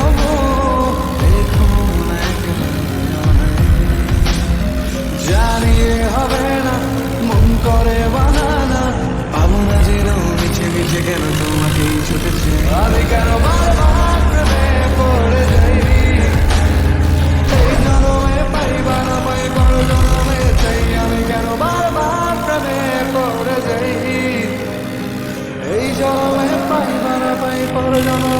তবু এখন জানিয়ে হবে না, মন করে বানানা, পাবো না যেন মিছে মিছে কেন তোমাকেই ছুটেছে। আমি কেন বারবার প্রেমে পড়ে যাই, এই জনমে পাইবা না পাই পর জনমে চাই। আমি কেন বারবার প্রেমে পড়ে যাই, এই জনমে পাইবা না পাই পর জনমে